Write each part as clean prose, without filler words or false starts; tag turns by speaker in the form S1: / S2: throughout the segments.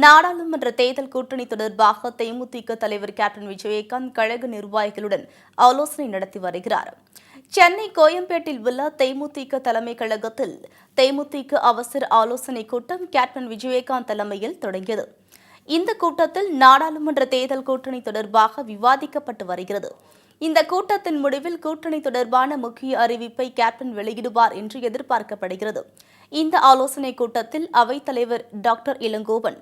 S1: நாடாளுமன்ற தேர்தல் கூட்டணி தொடர்பாக தேமுதிக தலைவர் கேப்டன் விஜயகாந்த் கழக நிர்வாகிகளுடன் ஆலோசனை நடத்தி வருகிறார். சென்னை கோயம்பேட்டில் உள்ள தேமுதிக தலைமை கழகத்தில் தேமுதிக அவசர ஆலோசனைக் கூட்டம் கேப்டன் விஜயகாந்த் தலைமையில் தொடங்கியது. இந்த கூட்டத்தில் நாடாளுமன்ற தேர்தல் கூட்டணி தொடர்பாக விவாதிக்கப்பட்டு வருகிறது. இந்த கூட்டத்தின் முடிவில் கூட்டணி தொடர்பான முக்கிய அறிவிப்பை கேப்டன் வெளியிடுவார் என்று எதிர்பார்க்கப்படுகிறது. இந்த ஆலோசனைக் கூட்டத்தில் அவைத்தலைவர் டாக்டர் இளங்கோவன்,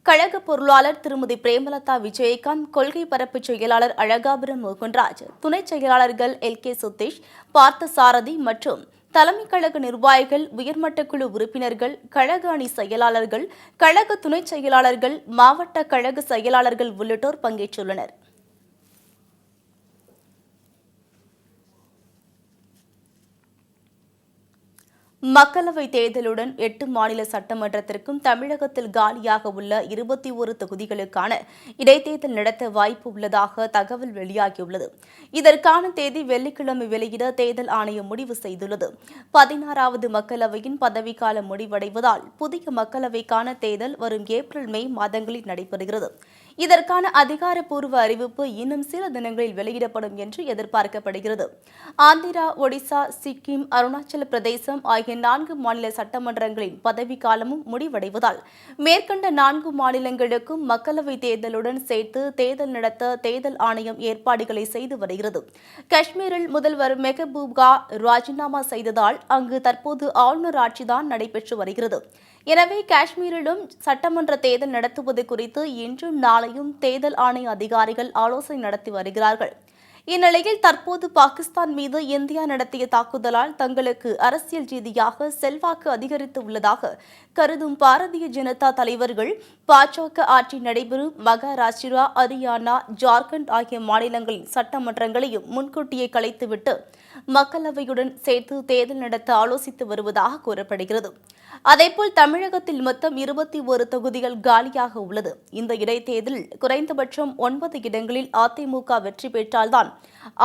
S1: கழக பொருளாளர் திருமதி பிரேமலதா விஜயகாந்த், கொள்கை பரப்பு செயலாளர் அழகாபுரம் மோகன்ராஜ், துணை செயலாளர்கள் LK சுதீஷ், பார்த்தசாரதி மற்றும் தலைமை கழக நிர்வாகிகள், உயர்மட்ட குழு உறுப்பினர்கள், கழக அணி செயலாளர்கள், கழக துணை செயலாளர்கள், மாவட்ட கழக செயலாளர்கள் உள்ளிட்டோர் பங்கேற்றுள்ளனர். மக்களவைத் தேர்தலுடன் 8 மாநில சட்டமன்றத்திற்கும் தமிழகத்தில் காலியாக உள்ள 21 தொகுதிகளுக்கான இடைத்தேர்தல் நடத்த வாய்ப்பு உள்ளதாக தகவல் வெளியாகியுள்ளது. இதற்கான தேதி வெள்ளிக்கிழமை வெளியிட தேர்தல் ஆணையம் முடிவு செய்துள்ளது. 16வது மக்களவையின் பதவிக்காலம் முடிவடைவதால் புதிய மக்களவைக்கான தேர்தல் வரும் ஏப்ரல், மே மாதங்களில் நடைபெறுகிறது. இதற்கான அதிகாரப்பூர்வ அறிவிப்பு இன்னும் சில தினங்களில் வெளியிடப்படும் என்று எதிர்பார்க்கப்படுகிறது. ஆந்திரா, ஒடிசா, சிக்கிம், அருணாச்சல பிரதேசம் ஆகிய 4 மாநில சட்டமன்றங்களின் பதவிக்காலமும் முடிவடைவதால் மேற்கண்ட 4 மாநிலங்களுக்கும் மக்களவைத் தேர்தலுடன் சேர்த்து தேர்தல் நடத்த தேர்தல் ஆணையம் ஏற்பாடுகளை செய்து வருகிறது. காஷ்மீரில் முதல்வர் மெஹபூபா ராஜினாமா செய்ததால் அங்கு தற்போது ஆளுநர் ஆட்சிதான் நடைபெற்று வருகிறது. எனவே காஷ்மீரிலும் சட்டமன்ற தேர்தல் நடத்துவது குறித்து இன்றும் நாளையும் தேர்தல் ஆணைய அதிகாரிகள் ஆலோசனை நடத்தி வருகிறார்கள். இந்நிலையில் தற்போது பாகிஸ்தான் மீது இந்தியா நடத்திய தாக்குதலால் தங்களுக்கு அரசியல் ரீதியாக செல்வாக்கு அதிகரித்து உள்ளதாக கருதும் பாரதிய ஜனதா தலைவர்கள் பாஜக ஆட்சி நடைபெறும் மகாராஷ்டிரா, ஹரியானா, ஜார்க்கண்ட் ஆகிய மாநிலங்களின் சட்டமன்றங்களையும் முன்கூட்டியே கலைத்துவிட்டு மக்களவையுடன் சேர்த்து தேர்தல் நடத்த ஆலோசித்து வருவதாக கூறப்படுகிறது. அதேபோல் தமிழகத்தில் மொத்தம் 21 தொகுதிகள் காலியாக உள்ளது. இந்த இடைத்தேர்தலில் குறைந்தபட்சம் 9 இடங்களில் அதிமுக வெற்றி பெற்றால்தான்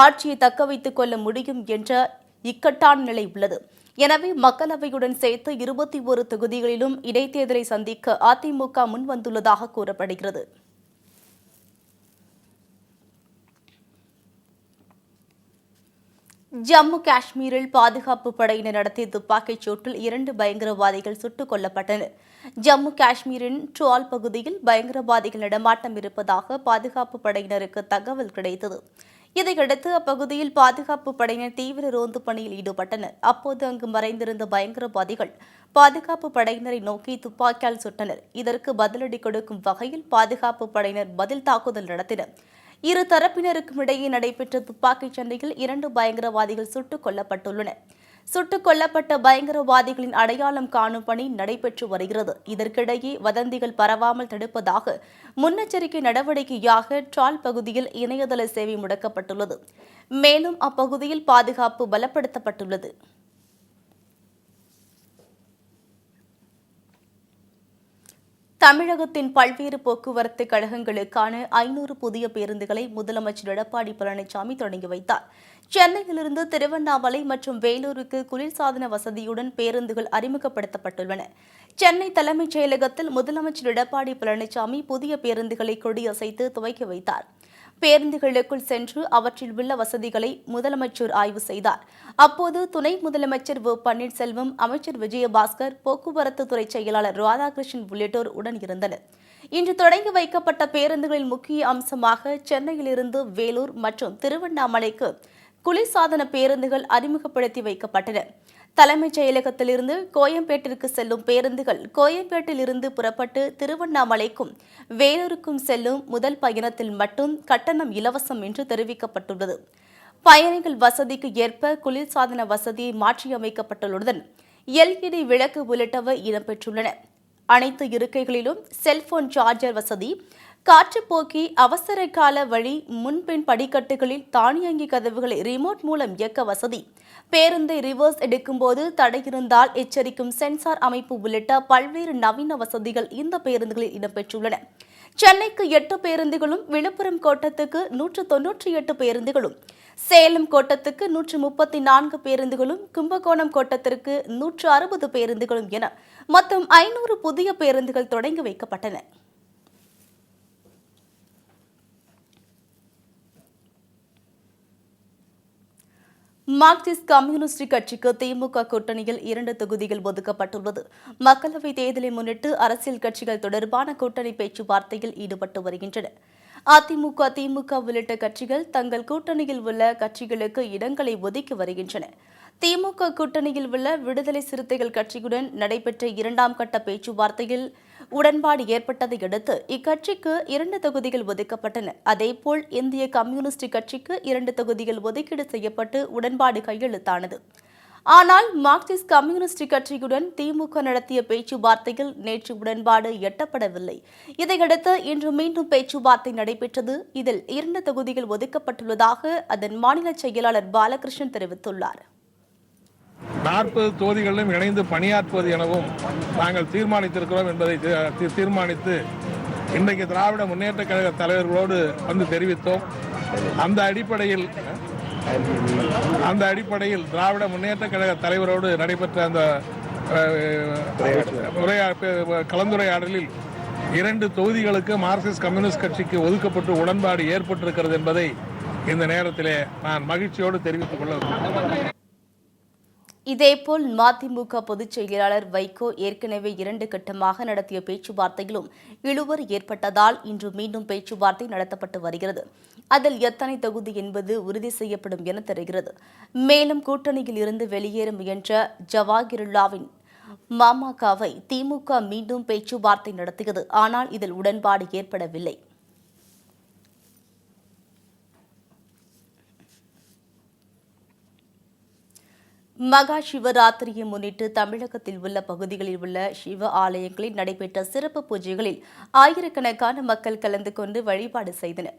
S1: ஆட்சியை தக்க வைத்துக் கொள்ள முடியும் என்ற இக்கட்டான நிலை உள்ளது. எனவே மக்களவையுடன் சேர்த்து 21 தொகுதிகளிலும் இடைத்தேர்தலை சந்திக்க அதிமுக முன்வந்துள்ளதாக கூறப்படுகிறது. ஜம்மு காஷ்மீரில் பாதுகாப்பு படையினர் நடத்திய துப்பாக்கிச் சூட்டில் 2 பயங்கரவாதிகள் சுட்டுக் கொல்லப்பட்டனர். ஜம்மு காஷ்மீரின் ட்ரால் பகுதியில் பயங்கரவாதிகள் நடமாட்டம் இருப்பதாக பாதுகாப்பு படையினருக்கு தகவல் கிடைத்தது. இதையடுத்து அப்பகுதியில் பாதுகாப்பு படையினர் தீவிர ரோந்து பணியில் ஈடுபட்டனர். அப்போது அங்கு மறைந்திருந்த பயங்கரவாதிகள் பாதுகாப்பு படையினரை நோக்கி துப்பாக்கியால் சுட்டனர். இதற்கு பதிலடி கொடுக்கும் வகையில் பாதுகாப்பு படையினர் பதில் தாக்குதல் நடத்தினர். இரு தரப்பினருக்கும் இடையே நடைபெற்ற துப்பாக்கிச் சண்டையில் 2 பயங்கரவாதிகள் சுட்டுக் கொல்லப்பட்டுள்ளனர். சுட்டுக் கொல்லப்பட்ட பயங்கரவாதிகளின் அடையாளம் காணும் பணி நடைபெற்று வருகிறது. இதற்கிடையே வதந்திகள் பரவாமல் தடுப்பதாக முன்னெச்சரிக்கை நடவடிக்கையாக ட்ரால் பகுதியில் இணையதள சேவை முடக்கப்பட்டுள்ளது. மேலும் அப்பகுதியில் பாதுகாப்பு பலப்படுத்தப்பட்டுள்ளது. தமிழகத்தின் பல்வேறு போக்குவரத்து கழகங்களுக்கான 500 புதிய பேருந்துகளை முதலமைச்சர் எடப்பாடி பழனிசாமி தொடங்கி வைத்தார். சென்னையிலிருந்து திருவண்ணாமலை மற்றும் வேலூருக்கு குளிர்சாதன வசதியுடன் பேருந்துகள் அறிமுகப்படுத்தப்பட்டுள்ளன. சென்னை தலைமைச் செயலகத்தில் முதலமைச்சர் எடப்பாடி பழனிசாமி புதிய பேருந்துகளை கொடியசைத்து துவக்கி வைத்தார். பேருந்துகளுக்குள் சென்று அவற்றில் உள்ள வசதிகளை முதலமைச்சர் ஆய்வு செய்தார். அப்போது துணை முதலமைச்சர் ஓ பன்னீர்செல்வம், அமைச்சர் விஜயபாஸ்கர், போக்குவரத்து துறை செயலாளர் ராதாகிருஷ்ணன் உள்ளிட்டோர் உடன் இருந்தனர். இன்று தொடங்கி வைக்கப்பட்ட பேருந்துகளின் முக்கிய அம்சமாக சென்னையிலிருந்து வேலூர் மற்றும் திருவண்ணாமலைக்கு குளிர்சாதன பேருந்துகள் அறிமுகப்படுத்தி வைக்கப்பட்டன. தலைமைச் செயலகத்திலிருந்து கோயம்பேட்டிற்கு செல்லும் பேருந்துகள் கோயம்பேட்டில் இருந்து புறப்பட்டு திருவண்ணாமலைக்கும் வேலூருக்கும் செல்லும் முதல் பயணத்தில் மட்டும் கட்டணம் இலவசம் என்று தெரிவிக்கப்பட்டுள்ளது. பயணிகள் வசதிக்கு ஏற்ப குளிர்சாதன வசதியை மாற்றியமைக்கப்பட்டுள்ளதுடன் LED விளக்கு உள்ளிட்டவை இடம்பெற்றுள்ளன. அனைத்து இருக்கைகளிலும் செல்போன் சார்ஜர் வசதி, காற்றுப்போக்கி அவசர கால வழி, முன்பின் படிக்கட்டுகளில் தானியங்கி கதவுகளை ரிமோட் மூலம் இயக்க வசதி, பேருந்தை ரிவர்ஸ் எடுக்கும்போது தடை இருந்தால் எச்சரிக்கும் சென்சார் அமைப்பு உள்ளிட்ட பல்வேறு நவீன வசதிகள் இந்த பேருந்துகளில் இடம்பெற்றுள்ளன. சென்னைக்கு 8 பேருந்துகளும், விழுப்புரம் கோட்டத்துக்கு 198 பேருந்துகளும், சேலம் கோட்டத்துக்கு 134 பேருந்துகளும், கும்பகோணம் கோட்டத்திற்கு 160 பேருந்துகளும் என மொத்தம் 500 புதிய பேருந்துகள் தொடங்கி வைக்கப்பட்டன. மார்க்சிஸ்ட் கம்யூனிஸ்ட் கட்சிக்கு திமுக கூட்டணியில் 2 தொகுதிகள் ஒதுக்கப்பட்டுள்ளது. மக்களவைத் தேர்தலை முன்னிட்டு அரசியல் கட்சிகள் தொடர்பான கூட்டணி பேச்சுவார்த்தையில் ஈடுபட்டு வருகின்றன. அதிமுக, திமுக உள்ளிட்ட கட்சிகள் தங்கள் கூட்டணியில் உள்ள கட்சிகளுக்கு இடங்களை ஒதுக்கி வருகின்றன. திமுக கூட்டணியில் உள்ள விடுதலை சிறுத்தைகள் கட்சியுடன் நடைபெற்ற 2ஆம் கட்ட பேச்சுவார்த்தையில் உடன்பாடு ஏற்பட்டதை அடுத்து இக்கட்சிக்கு 2 தொகுதிகள் ஒதுக்கப்பட்டன. அதேபோல் இந்திய கம்யூனிஸ்ட் கட்சிக்கு 2 தொகுதிகள் ஒதுக்கீடு செய்யப்பட்டு உடன்பாடு கையெழுத்தானது. ஆனால் மார்க்சிஸ்ட் கம்யூனிஸ்ட் கட்சியுடன் திமுக நடத்திய பேச்சுவார்த்தையில் நேற்று உடன்பாடு எட்டப்படவில்லை. இதையடுத்து இன்று மீண்டும் பேச்சுவார்த்தை நடைபெற்றது. இதில் 2 தொகுதிகள் ஒதுக்கப்பட்டுள்ளதாக அதன் மாநில செயலாளர் பாலகிருஷ்ணன் தெரிவித்துள்ளார்.
S2: 40 தொகுதிகளிலும் இணைந்து பணியாற்றுவது எனவும் நாங்கள் தீர்மானித்திருக்கிறோம் என்பதை தீர்மானித்து இன்றைக்கு திராவிட முன்னேற்ற கழக தலைவர்களோடு வந்து தெரிவித்தோம். அந்த அடிப்படையில் திராவிட முன்னேற்ற கழக தலைவரோடு நடைபெற்ற அந்த கலந்துரையாடலில் 2 தொகுதிகளுக்கு மார்க்சிஸ்ட் கம்யூனிஸ்ட் கட்சிக்கு ஒதுக்கப்பட்டு உடன்பாடு ஏற்பட்டிருக்கிறது என்பதை இந்த நேரத்திலே நான் மகிழ்ச்சியோடு தெரிவித்துக் கொள்ள.
S1: இதேபோல் மதிமுக பொதுச் செயலாளர் வைகோ ஏற்கனவே 2 கட்டமாக நடத்திய பேச்சுவார்த்தையிலும் இழுபறி ஏற்பட்டதால் இன்று மீண்டும் பேச்சுவார்த்தை நடத்தப்பட்டு வருகிறது. அதில் எத்தனை தொகுதி என்பது உறுதி செய்யப்படும் என தெரிகிறது. மேலும் கூட்டணியில் இருந்து வெளியேற முயன்ற ஜவாஹிருல்லாவின் மமகவை திமுக மீண்டும் பேச்சுவார்த்தை நடத்தியது. ஆனால் இதில் உடன்பாடு ஏற்படவில்லை. மகா சிவராத்திரியை முன்னிட்டு தமிழகத்தில் உள்ள பகுதிகளில் உள்ள சிவ ஆலயங்களில் நடைபெற்ற சிறப்பு பூஜைகளில் ஆயிரக்கணக்கான மக்கள் கலந்து கொண்டு வழிபாடு செய்தனர்.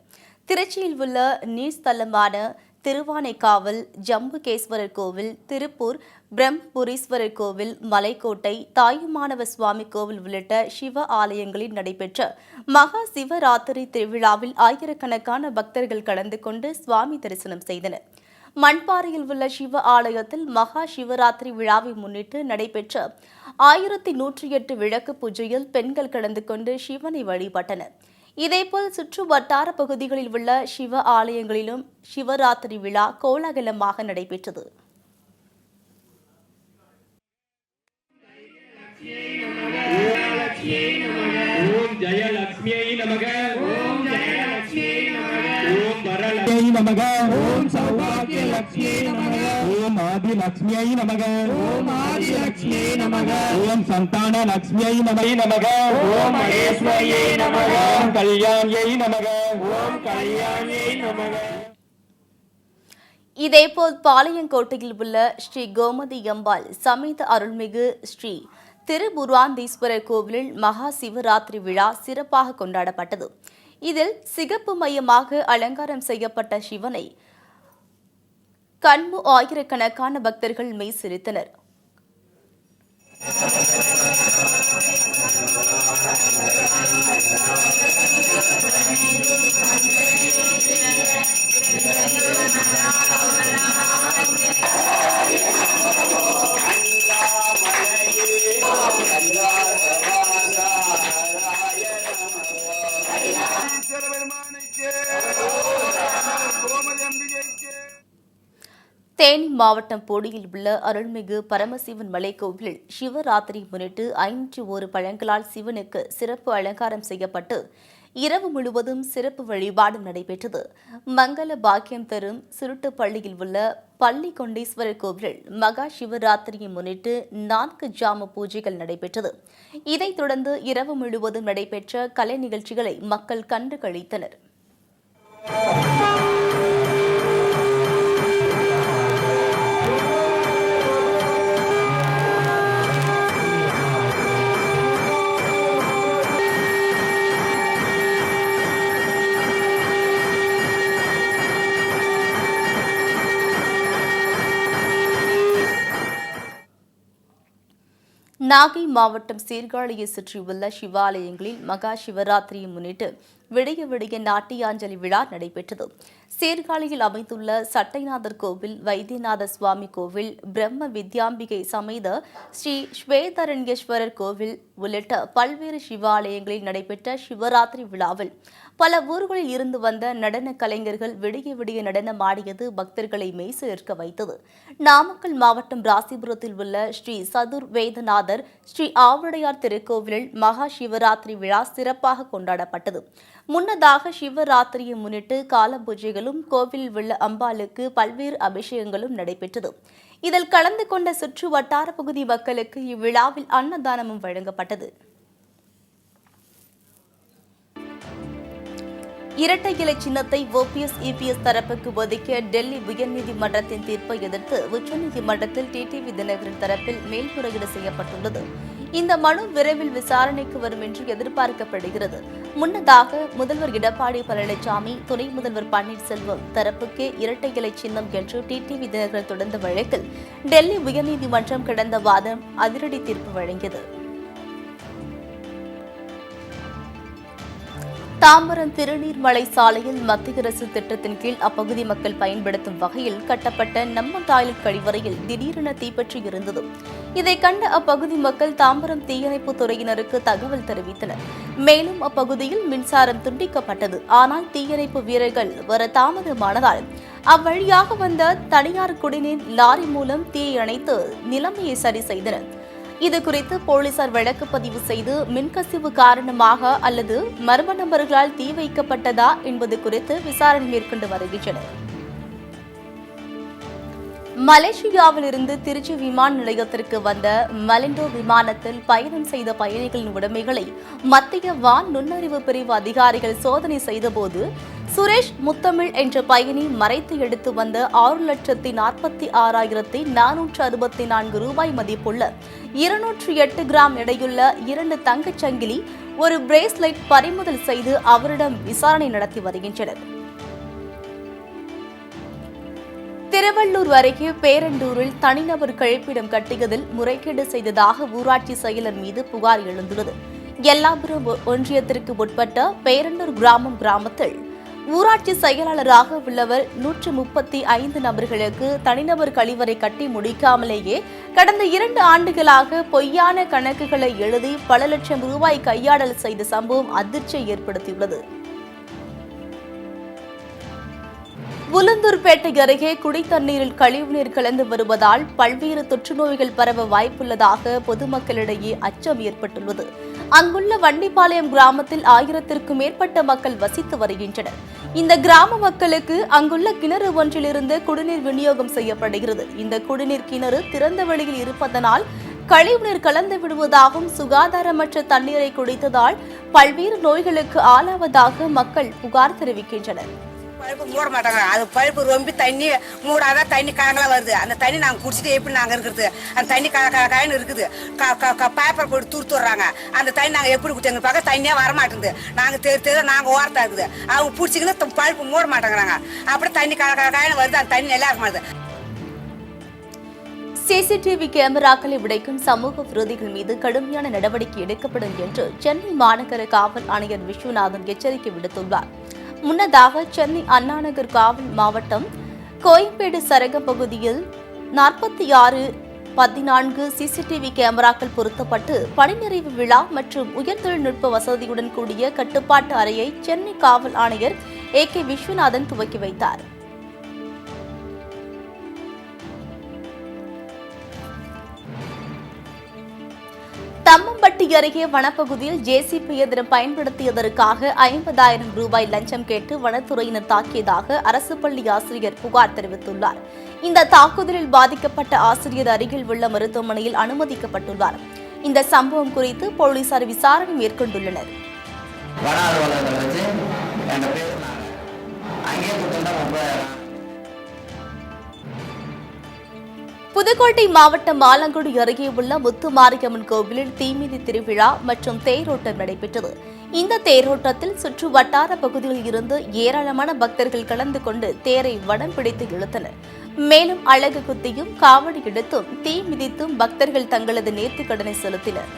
S1: திருச்சியில் உள்ள நீர்ஸ்தலமான திருவானைக்காவல், ஜம்புகேஸ்வரர் கோவில், திருப்பூர் பிரம்மபுரீஸ்வரர் கோவில், மலைக்கோட்டை, தாயுமானவ சுவாமி கோவில் உள்ளிட்ட சிவ ஆலயங்களில் நடைபெற்ற மகா சிவராத்திரி திருவிழாவில் ஆயிரக்கணக்கான பக்தர்கள் கலந்து கொண்டு சுவாமி தரிசனம் செய்தனர். மண்பாறையில் உள்ள சிவ ஆலயத்தில் மகா சிவராத்திரி விழாவை முன்னிட்டு நடைபெற்ற 1108 விளக்கு பூஜையில் பெண்கள் கலந்து கொண்டு சிவனை வழிபட்டனர். இதேபோல் சுற்று வட்டார பகுதிகளில் உள்ள சிவ ஆலயங்களிலும் சிவராத்திரி விழா கோலாகலமாக நடைபெற்றது.
S3: நமக ஓம் சௌபாகிய லட்சுமியே நமக ஓம் ஆதி லட்சுமியை நமக ஓம் ஆதி லட்சுமியே நமக ஓம் சந்தான லட்சுமியை நமக ஓம் மகேஸ்வரியே நமக ஓம் கல்யாணியை நமக ஓம் கல்யாணியை நமக.
S1: இதேபோல் பாளையங்கோட்டையில் உள்ள ஸ்ரீ கோமதி அம்பாள் சமேத அருள்மிகு ஸ்ரீ திருபுராந்தீஸ்வரர் கோவிலில் மகா சிவராத்திரி விழா சிறப்பாக கொண்டாடப்பட்டது. இதில் சிகப்பு மையமாக அலங்காரம் செய்யப்பட்ட சிவனை கண்மு ஆயிரக்கணக்கான பக்தர்கள் மெய் சிரித்தனர். தேனி மாவட்டம் போடியில் உள்ள அருள்மிகு பரமசிவன் மலைக்கோவிலில் சிவராத்திரி முன்னிட்டு 501 பழங்களால் சிவனுக்கு சிறப்பு அலங்காரம் செய்யப்பட்டு இரவு முழுவதும் சிறப்பு வழிபாடு நடைபெற்றது. மங்கள பாக்கியம் தரும் சுருட்டுப்பள்ளியில் உள்ள பள்ளி கொண்டீஸ்வரர் கோவிலில் மகா சிவராத்திரியை முன்னிட்டு 4 ஜாம பூஜைகள் நடைபெற்றது. இதைத் தொடர்ந்து இரவு முழுவதும் நடைபெற்ற கலை நிகழ்ச்சிகளை மக்கள் கண்டு களித்தனர். நாகை மாவட்டம் சீர்காழியை சுற்றியுள்ள சிவாலயங்களில் மகா சிவராத்திரியை முன்னிட்டு விடிய விடிய நாட்டியாஞ்சலி விழா நடைபெற்றது. சீர்காழியில் அமைந்துள்ள சட்டைநாதர் கோவில், வைத்தியநாத சுவாமி கோவில், பிரம்ம வித்யாம்பிகை சமேத ஸ்ரீ ஸ்வேதரண்யேஸ்வரர் கோவில் உள்ளிட்ட பல்வேறு சிவாலயங்களில் நடைபெற்ற சிவராத்திரி விழாவில் பல ஊர்களில் இருந்து வந்த நடன கலைஞர்கள் விடிய விடிய நடனமாடியது பக்தர்களை மெய்சிலிர்க்க வைத்தது. நாமக்கல் மாவட்டம் ராசிபுரத்தில் உள்ள ஸ்ரீ சதுர் வேதநாதர் ஸ்ரீ ஆவுடையார் திருக்கோவிலில் மகா சிவராத்திரி விழா சிறப்பாக கொண்டாடப்பட்டது. முன்னதாக சிவராத்திரியை முன்னிட்டு கால பூஜைகளும் கோவிலில் உள்ள அம்பாளுக்கு பல்வேறு அபிஷேகங்களும் நடைபெற்றது. இதில் கலந்து கொண்ட சுற்று வட்டார பகுதி மக்களுக்கு இவ்விழாவில் அன்னதானமும் வழங்கப்பட்டது. இரட்டை இலை சின்னத்தை OPS EPS தரப்புக்கு ஒதுக்கிய டெல்லி உயர்நீதிமன்றத்தின் தீர்ப்பை எதிர்த்து உச்சநீதிமன்றத்தில் டிடிவி தினகரன் தரப்பில் மேல்முறையீடு செய்யப்பட்டுள்ளது. இந்த மனு விரைவில் விசாரணைக்கு வரும் என்று எதிர்பார்க்கப்படுகிறது. முன்னதாக முதல்வர் எடப்பாடி பழனிசாமி, துணை முதல்வர் பன்னீர்செல்வம் தரப்புக்கே இரட்டை இலை சின்னம் என்று டிடிவி தினகரன் தொடர்ந்த வழக்கில் டெல்லி உயர்நீதிமன்றம் கடந்த வாரம் அதிரடி தீர்ப்பு வழங்கியது. தாம்பரம் திருநீர்மலை சாலையில் மத்திய அரசு திட்டத்தின் கீழ் அப்பகுதி மக்கள் பயன்படுத்தும் வகையில் கட்டப்பட்ட நம்ம டாய்லெட் கழிவறையில் திடீரென தீப்பற்றி இருந்தது. இதை கண்ட அப்பகுதி மக்கள் தாம்பரம் தீயணைப்பு துறையினருக்கு தகவல் தெரிவித்தனர். மேலும் அப்பகுதியில் மின்சாரம் துண்டிக்கப்பட்டது. ஆனால் தீயணைப்பு வீரர்கள் வர தாமதமானதால் அவ்வழியாக வந்த தனியார் குடிநீர் லாரி மூலம் தீயை அணைத்து நிலைமையை சரி செய்தனர். இதுகுறித்து போலீசார் வழக்கு பதிவு செய்து மின்கசிவு காரணமாக அல்லது மர்ம நபர்களால் தீ வைக்கப்பட்டதா என்பது குறித்து விசாரணை மேற்கொண்டு வருகின்றனர். மலேசியாவிலிருந்து திருச்சி விமான நிலையத்திற்கு வந்த மலிண்டோ விமானத்தில் பயணம் செய்த பயணிகளின் உடைமைகளை மத்திய வான் நுண்ணறிவு பிரிவு அதிகாரிகள் சோதனை செய்தபோது சுரேஷ் முத்தமிழ் என்ற பயணி மறைத்து எடுத்து வந்த 6,46,464 ரூபாய் மதிப்புள்ள 208 கிராம் எடையுள்ள 2 தங்கச் சங்கிலி, ஒரு பிரேஸ்லெட் பறிமுதல் செய்து அவரிடம் விசாரணை நடத்தி வருகின்றனர். திருவள்ளூர் அருகே பேரண்டூரில் தனிநபர் கழிப்பிடம் கட்டியதில் முறைகேடு செய்ததாக ஊராட்சி செயலர் மீது புகார் எழுந்துள்ளது. எல்லாபுரம் ஒன்றியத்திற்கு உட்பட்ட பேரண்டூர் கிராமத்தில் ஊராட்சி செயலாளராக உள்ளவர் 135 நபர்களுக்கு தனிநபர் கழிவறை கட்டி முடிக்காமலேயே கடந்த 2 ஆண்டுகளாக பொய்யான கணக்குகளை எழுதி பல லட்சம் ரூபாய் கையாடல் செய்த சம்பவம் அதிர்ச்சியை ஏற்படுத்தியுள்ளது. உளுந்தூர்பேட்டை அருகே குடித்தண்ணீரில் கழிவுநீர் கலந்து வருவதால் பல்வேறு தொற்று நோய்கள் பரவ வாய்ப்புள்ளதாக பொதுமக்களிடையே அச்சம் ஏற்பட்டுள்ளது. அங்குள்ள வண்டிப்பாளையம் கிராமத்தில் 1000த்திற்கும் மேற்பட்ட மக்கள் வசித்து வருகின்றனர். இந்த கிராம மக்களுக்கு அங்குள்ள கிணறு ஒன்றிலிருந்து குடிநீர் விநியோகம் செய்யப்படுகிறது. இந்த குடிநீர் கிணறு திறந்த வெளியில் இருப்பதனால் கழிவுநீர் கலந்து விடுவதாகவும் சுகாதாரமற்ற தண்ணீரை குடித்ததால் பல்வேறு நோய்களுக்கு ஆளாவதாக மக்கள் புகார் தெரிவிக்கின்றனர்.
S4: பழுப்பு மூட மாட்டாங்க. அது பழுப்பு ரொம்ப தண்ணி மூடாதான் தண்ணி கலங்கலாம் வருது. அந்த தண்ணி நாங்கள் குடிச்சிட்டு எப்படி நாங்கள் இருக்கிறது? அந்த தண்ணி கலன்னு இருக்குது. பேப்பர் போட்டு தூர்த்துடுறாங்க. அந்த தண்ணி நாங்கள் எப்படி குடிச்சு எங்களுக்கு பார்க்க தண்ணியே வரமாட்டேங்குது. நாங்கள் தெரு நாங்கள் ஓரத்தா இருக்குது. அவங்க பிடிச்சிக்கின்னு பழுப்பு மூட மாட்டேங்கிறாங்க. அப்படியே தண்ணி கலன்னு வருது. அந்த தண்ணி நல்லா இருக்க மாட்டேது.
S1: சிசிடிவி கேமராக்களை உடைக்கும் சமூக விரோதிகள் மீது கடுமையான நடவடிக்கை எடுக்கப்படும் என்று சென்னை மாநகர காவல் ஆணையர் விஸ்வநாதன் எச்சரிக்கை விடுத்துள்ளார். முன்னதாக சென்னை அண்ணாநகர் காவல் மாவட்டம் கோயம்பேடு சரகம் பகுதியில் 46-14 சிசிடிவி கேமராக்கள் பொருத்தப்பட்டு பணி நிறைவு விழா மற்றும் உயர் தொழில்நுட்ப வசதியுடன் கூடிய கட்டுப்பாட்டு அறையை சென்னை காவல் ஆணையர் AK விஸ்வநாதன் துவக்கி வைத்தார். தம்மம்பட்டி அருகே வனப்பகுதியில் JCB இயந்திரம் பயன்படுத்தியதற்காக 50,000 ரூபாய் லஞ்சம் கேட்டு வனத்துறையினர் தாக்கியதாக அரசு பள்ளி ஆசிரியர் புகார் தெரிவித்துள்ளார். இந்த தாக்குதலில் பாதிக்கப்பட்ட ஆசிரியர் அருகில் உள்ள மருத்துவமனையில் அனுமதிக்கப்பட்டுள்ளார். இந்த சம்பவம் குறித்து போலீசார் விசாரணை மேற்கொண்டுள்ளனர். புதுக்கோட்டை மாவட்டம் ஆலங்குடி அருகே உள்ள முத்துமாரியம்மன் கோவிலில் தீமிதி திருவிழா மற்றும் தேரோட்டம் நடைபெற்றது. இந்த தேரோட்டத்தில் சுற்று வட்டார பகுதியில் இருந்து ஏராளமான பக்தர்கள் கலந்து கொண்டு தேரை வடம் பிடித்து இழுத்தனர். மேலும் அழகு குத்தியும் காவடி எடுத்தும் தீ மிதித்தும் பக்தர்கள் தங்களது நேர்த்திக்கடனை செலுத்தினர்.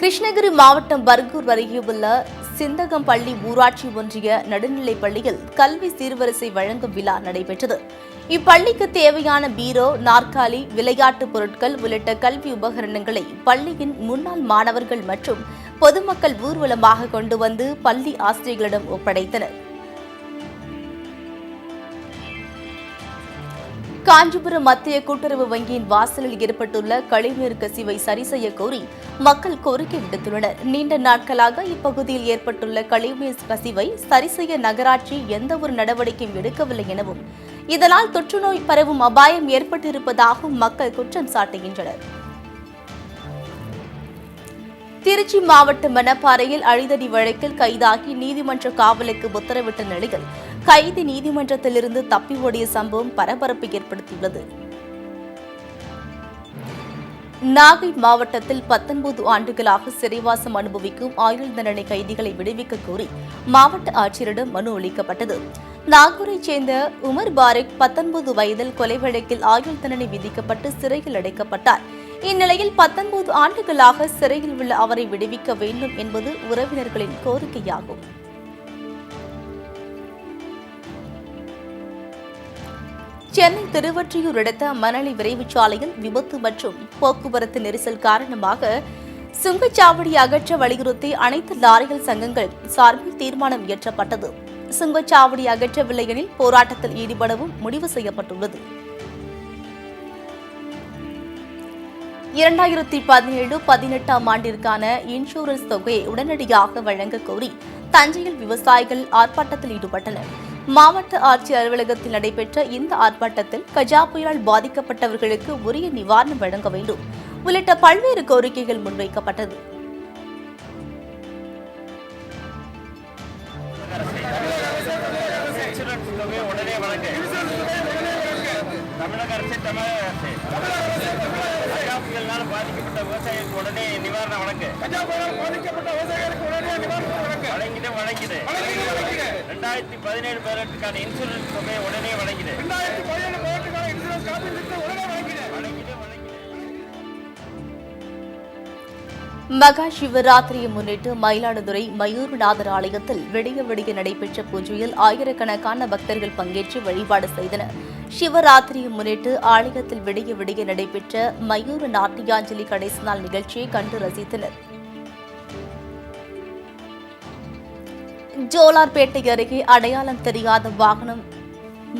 S1: கிருஷ்ணகிரி மாவட்டம் பர்கூர் அருகே உள்ள சிந்தகம்பள்ளி ஊராட்சி ஒன்றிய நடுநிலைப் பள்ளியில் கல்வி சீர்வரிசை வழங்கும் விழா நடைபெற்றது. இப்பள்ளிக்கு தேவையான பீரோ, நாற்காலி, விளையாட்டுப் பொருட்கள் உள்ளிட்ட கல்வி உபகரணங்களை பள்ளியின் முன்னாள் மாணவர்கள் மற்றும் பொதுமக்கள் ஊர்வலமாக கொண்டு வந்து பள்ளி ஆசிரியர்களிடம் ஒப்படைத்தனர். காஞ்சிபுரம் மத்திய கூட்டுறவு வங்கியின் வாசலில் ஏற்பட்டுள்ள கழிவுநீர் கசிவை சரி செய்ய கோரி மக்கள் கோரிக்கை விடுத்துள்ளனர். நீண்ட நாட்களாக இப்பகுதியில் ஏற்பட்டுள்ள கழிவுநீர் கசிவை சரி செய்ய நகராட்சி எந்தவொரு நடவடிக்கையும் எடுக்கவில்லை எனவும் இதனால் தொற்றுநோய் பரவும் அபாயம் ஏற்பட்டிருப்பதாகவும் மக்கள் குற்றம் சாட்டுகின்றனர். திருச்சி மாவட்டம் மணப்பாறையில் அழிதடி வழக்கில் கைதாகி நீதிமன்ற காவலுக்கு உத்தரவிட்ட நிலையில் கைதி நீதிமன்றத்திலிருந்து தப்பி ஓடிய சம்பவம் பரபரப்பை ஏற்படுத்தியுள்ளது. நாகை மாவட்டத்தில் 19 ஆண்டுகளாக சிறைவாசம் அனுபவிக்கும் ஆயுள் தண்டனை கைதிகளை விடுவிக்க கோரி மாவட்ட ஆட்சியரிடம் மனு அளிக்கப்பட்டது. நாகூரைச் சேர்ந்த உமர் பாரிக் 19 வயதில் கொலை வழக்கில் ஆயுள் தண்டனை விதிக்கப்பட்டு சிறையில் அடைக்கப்பட்டார். இந்நிலையில் 19 ஆண்டுகளாக சிறையில் உள்ள அவரை விடுவிக்க வேண்டும் என்பது உறவினர்களின் கோரிக்கையாகும். சென்னை திருவொற்றியூர் அடுத்த மணலி விரைவுச் சாலையில் விபத்து மற்றும் போக்குவரத்து நெரிசல் காரணமாக சுங்கச்சாவடி அகற்ற வலியுறுத்தி அனைத்து லாரிகள் சங்கங்கள் சார்பில் தீர்மானம் இயற்றப்பட்டது. சுங்கச்சாவடி அகற்றவில்லை எனில் போராட்டத்தில் ஈடுபடவும் முடிவு செய்யப்பட்டுள்ளது. 2017-18 ஆண்டிற்கான இன்சூரன்ஸ் தொகையை உடனடியாக வழங்க கோரி தஞ்சையில் விவசாயிகள் ஆர்ப்பாட்டத்தில் ஈடுபட்டனர். மாவட்ட ஆட்சியர் அலுவலகத்தில் நடைபெற்ற இந்த ஆர்ப்பாட்டத்தில் கஜா புயலால் பாதிக்கப்பட்டவர்களுக்கு உரிய நிவாரணம் வழங்க வேண்டும் உள்ளிட்ட பல்வேறு கோரிக்கைகள் முன்வைக்கப்பட்டது.
S5: பாதிக்கப்பட்ட விவசாயிகளுக்கு உடனே நிவாரணம் வழங்க வழங்கிது. 2017-18 இன்சூரன்ஸ் தொகையை உடனே வழங்கிது.
S1: மகா சிவராத்திரியை முன்னிட்டு மயிலாடுதுறை மயூரநாதர் ஆலயத்தில் விடிய நடைபெற்ற பூஜையில் ஆயிரக்கணக்கான பக்தர்கள் பங்கேற்று வழிபாடு செய்தனர். சிவராத்திரியை முன்னிட்டு ஆலயத்தில் விடிய நடைபெற்ற மயூர நாட்டியாஞ்சலி கடைசி நாள் நிகழ்ச்சியை கண்டு ரசித்தனர். ஜோலார்பேட்டை அருகே அடையாளம் தெரியாத வாகனம்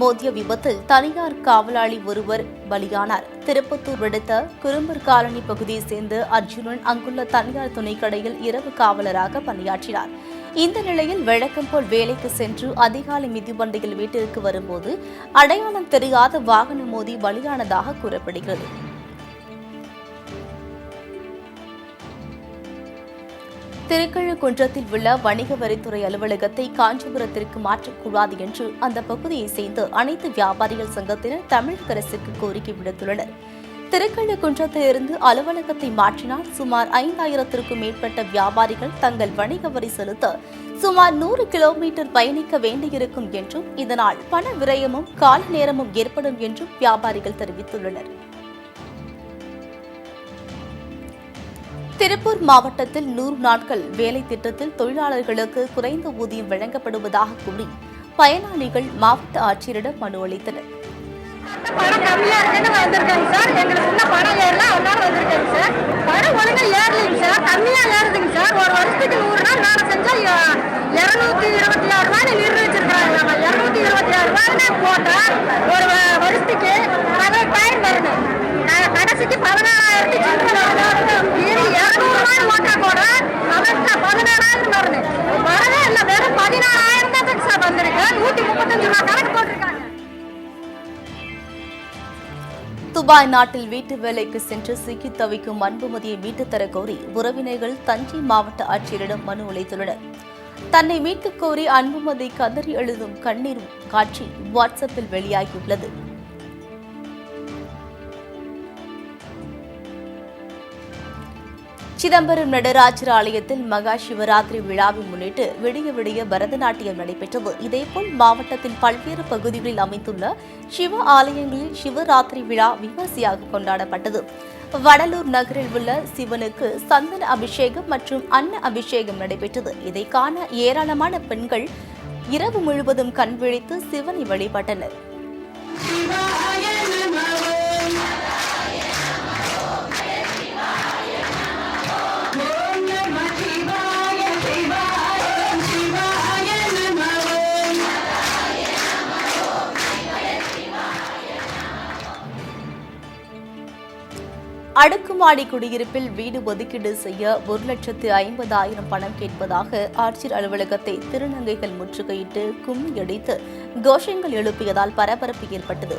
S1: மோதிய விபத்தில் தனியார் காவலாளி ஒருவர் பலியானார். திருப்பத்தூர் அடுத்த குறும்பர் காலனி பகுதியைச் சேர்ந்த அர்ஜுனன் அங்குள்ள தனியார் துணைக்கடையில் இரவு காவலராக பணியாற்றினார். இந்த நிலையில் வழக்கம் போல் வேலைக்கு சென்று அதிகாலை மிதிவண்டியில் வீட்டிற்கு வரும்போது அடையாளம் தெரியாத வாகனம் மோதி பலியானதாக கூறப்படுகிறது. திருக்கழுக்குன்றத்தில் உள்ள வணிக வரித்துறை அலுவலகத்தை காஞ்சிபுரத்திற்கு மாற்றக்கூடாது என்று அந்த பகுதியைச் சேர்ந்த அனைத்து வியாபாரிகள் சங்கத்தினர் தமிழக அரசுக்கு கோரிக்கை விடுத்துள்ளனர். திருக்கழுக்குன்றத்திலிருந்து அலுவலகத்தை மாற்றினால் சுமார் 5000க்கும் மேற்பட்ட வியாபாரிகள் தங்கள் வணிக வரி செலுத்த சுமார் 100 கிலோமீட்டர் பயணிக்க வேண்டியிருக்கும் என்றும் இதனால் பண விரயமும் கால நேரமும் ஏற்படும் என்றும் வியாபாரிகள் தெரிவித்துள்ளனர். திருப்பூர் மாவட்டத்தில் 100 நாட்கள் வேலை திட்டத்தில் தொழிலாளர்களுக்கு குறைந்த ஊதியம் வழங்கப்படுவதாக கூறி பயனாளிகள் மாவட்ட ஆட்சியரிடம் மனு அளித்தனர்.
S6: பணம் கம்மியா இருக்குன்னு வந்திருக்காங்க சார். எங்களுக்கு இன்னும் பணம் ஏறல, அதனால வந்திருக்காங்க சார். பணம் ஒழுங்கா ஏறலைங்க சார், கம்மியா ஏறுதுங்க சார். ஒரு வருஷத்துக்கு 100 நாள் வேலை செஞ்சா 226 ரூபாய் நிர்ணயிச்சிருக்காங்க. நம்ம 226 ரூபாய்னு போட்டா ஒரு வருஷத்துக்கு 18,000 வரணும். கடைசிக்கு 16,000 200 ரூபாய் ஓட்டா கூட 17,000 வரணும். வரவே இல்லை, வெறும் 16,000 தான் சார் வந்திருக்கு. 135 ரூபாய் கணக்கு போட்டிருக்காங்க.
S1: துபாய் நாட்டில் வீட்டு வேலைக்கு சென்று சிக்கி தவிக்கும் அன்புமதியை மீட்டுத் தர கோரி உறவினர்கள் தஞ்சை மாவட்ட ஆட்சியரிடம் மனு அளித்துள்ளனர். தன்னை மீட்கக் கோரி அன்புமதி கதறி எழுதும் கண்ணீர் காட்சி வாட்ஸ்அப்பில் வெளியாகியுள்ளது. சிதம்பரம் நடராஜர் ஆலயத்தில் மகா சிவராத்திரி விழாவை முன்னிட்டு விடிய விடிய பரதநாட்டியம் நடைபெற்றது. இதேபோல் மாவட்டத்தின் பல்வேறு பகுதிகளில் அமைந்துள்ள சிவ ஆலயங்களில் சிவராத்திரி விழா விமர்சையாக கொண்டாடப்பட்டது. வடலூர் நகரில் உள்ள சிவனுக்கு சந்தன அபிஷேகம் மற்றும் அன்ன அபிஷேகம் நடைபெற்றது. இதை காண ஏராளமான பெண்கள் இரவு முழுவதும் கண் விழித்து சிவனை வழிபட்டனர். அடுக்குமாடி குடியிருப்பில் வீடு ஒதுக்கீடு செய்ய 1,50,000 பணம் கேட்பதாக ஆட்சியர் அலுவலகத்தை திருநங்கைகள் முற்றுகையிட்டு கும்மியடித்து கோஷங்கள் எழுப்பியதால் பரபரப்பு ஏற்பட்டது.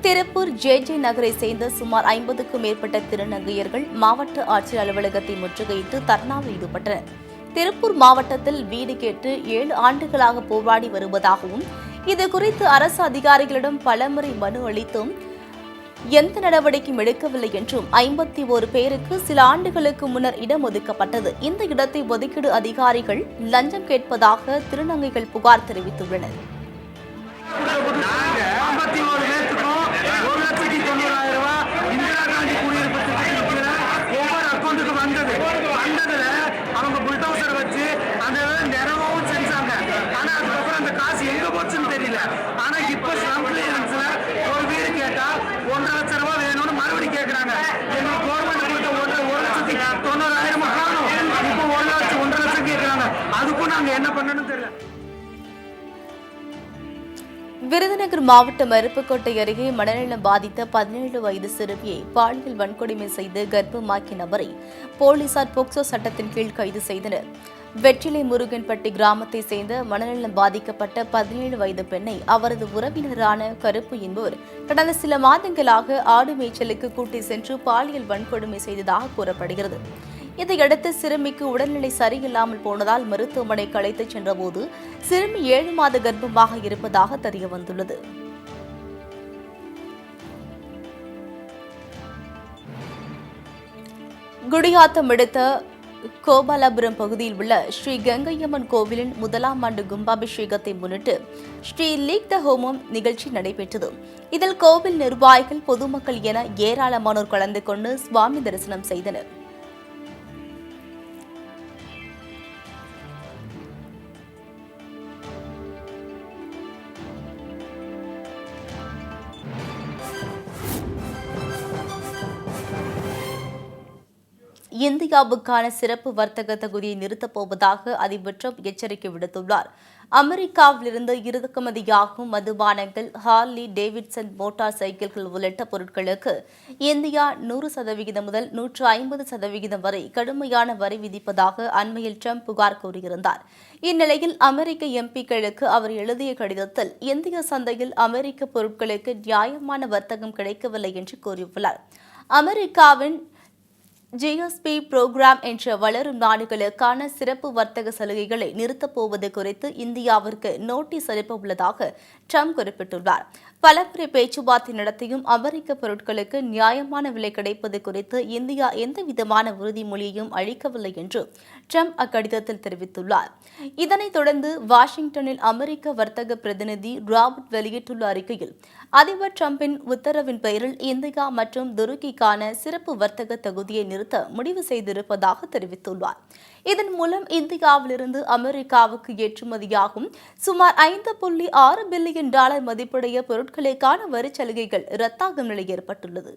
S1: திருப்பூர் ஜே நகரை சேர்ந்த சுமார் 50க்கும் மேற்பட்ட திருநங்கையர்கள் மாவட்ட ஆட்சியர் அலுவலகத்தை முற்றுகையிட்டு தர்ணாவில் ஈடுபட்டனர். திருப்பூர் மாவட்டத்தில் வீடு கேட்டு 7 ஆண்டுகளாக போராடி வருவதாகவும் இதுகுறித்து அரசு அதிகாரிகளிடம் பலமுறை மனு அளித்தும் எந்த நடவடிக்கையும் எடுக்கவில்லை என்றும் 51 பேருக்கு சில ஆண்டுகளுக்கு முன்னர் இடம் ஒதுக்கப்பட்டது. இந்த இடத்தை ஒதுக்கீடு அதிகாரிகள் லஞ்சம் கேட்பதாக திருநங்கைகள் புகார் தெரிவித்துள்ளனர். விருதுநகர் மாவட்டம் அருப்புக்கோட்டை அருகே மனநலம் பாதித்த 17 வயது சிறுமியை பாலியல் வன்கொடுமை செய்து கர்ப்பமாக்கிய நபரை போலீசார் போக்சோ சட்டத்தின் கீழ் கைது செய்தனர். வெற்றிலை முருகன்பட்டி கிராமத்தை சேர்ந்த மனநலம் பாதிக்கப்பட்ட 17 வயது பெண்ணை அவரது உறவினரான கருப்பு என்பவர் கடந்த சில மாதங்களாக ஆடு மேய்ச்சலுக்கு கூட்டி சென்று பாலியல் வன்கொடுமை செய்ததாக கூறப்படுகிறது. இதையடுத்து சிறுமிக்கு உடல்நிலை சரியில்லாமல் போனதால் மருத்துவமனைக்கு அழைத்துச் சென்றபோது சிறுமி 7 மாத கர்ப்பமாக இருப்பதாக தெரியவந்துள்ளது. குடியாத்தம் அடுத்த கோபாலபுரம் பகுதியில் உள்ள ஸ்ரீ கங்கையம்மன் கோவிலின் 1ஆம் ஆண்டு கும்பாபிஷேகத்தை முன்னிட்டு ஸ்ரீ லீக் த ஹோமம் நிகழ்ச்சி நடைபெற்றது. இதில் கோவில் நிர்வாகிகள், பொதுமக்கள் என ஏராளமானோர் கலந்து கொண்டு சுவாமி தரிசனம் செய்தனர். இந்தியாவுக்கான சிறப்பு வர்த்தக தகுதியை நிறுத்தப் போவதாக அதிபர் ட்ரம்ப் எச்சரிக்கை விடுத்துள்ளார். அமெரிக்காவிலிருந்து இறக்குமதியாகும் மதுபானங்கள், ஹார்லி டேவிட்சன் மோட்டார் சைக்கிள்கள் உள்ளிட்ட பொருட்களுக்கு இந்தியா 100% முதல் 150% வரை கடுமையான வரி விதிப்பதாக அண்மையில் ட்ரம்ப் புகார் கூறியிருந்தார். இந்நிலையில் அமெரிக்க எம்பிக்களுக்கு அவர் எழுதிய கடிதத்தில் இந்திய சந்தையில் அமெரிக்க பொருட்களுக்கு நியாயமான வர்த்தகம் கிடைக்கவில்லை என்று கூறியுள்ளார். அமெரிக்காவின் ஜிஎஸ்பி புரோகிராம் என்ற வளரும் நாடுகளுக்கான சிறப்பு வர்த்தக சலுகைகளை நிறுத்தப் போவது குறித்து இந்தியாவிற்கு நோட்டீஸ் அனுப்ப உள்ளதாக ட்ரம்ப் குறிப்பிட்டுள்ளார். பலமுறை பேச்சுவார்த்தை நடத்தியும் அமெரிக்க பொருட்களுக்கு நியாயமான விலை கிடைப்பது குறித்து இந்தியா எந்தவிதமான உறுதிமொழியையும் அளிக்கவில்லை என்று ட்ரம்ப் அக்கடிதத்தில் தெரிவித்துள்ளார். இதனைத் தொடர்ந்து வாஷிங்டனில் அமெரிக்க வர்த்தக பிரதிநிதி ராபர்ட் வெளியிட்டுள்ள அறிக்கையில் அதிபர் ட்ரம்பின் உத்தரவின் பெயரில் இந்தியா மற்றும் துருக்கிக்கான சிறப்பு வர்த்தக தகுதியை நிறுத்த முடிவு செய்திருப்பதாக தெரிவித்துள்ளார். இதன் மூலம் இந்தியாவிலிருந்து அமெரிக்காவுக்கு ஏற்றுமதியாகும் சுமார் $5.6 பில்லியன் மதிப்புடைய பொருட்களுக்கான வரிச் சலுகைகள் ரத்தாகும் நிலை ஏற்பட்டுள்ளது.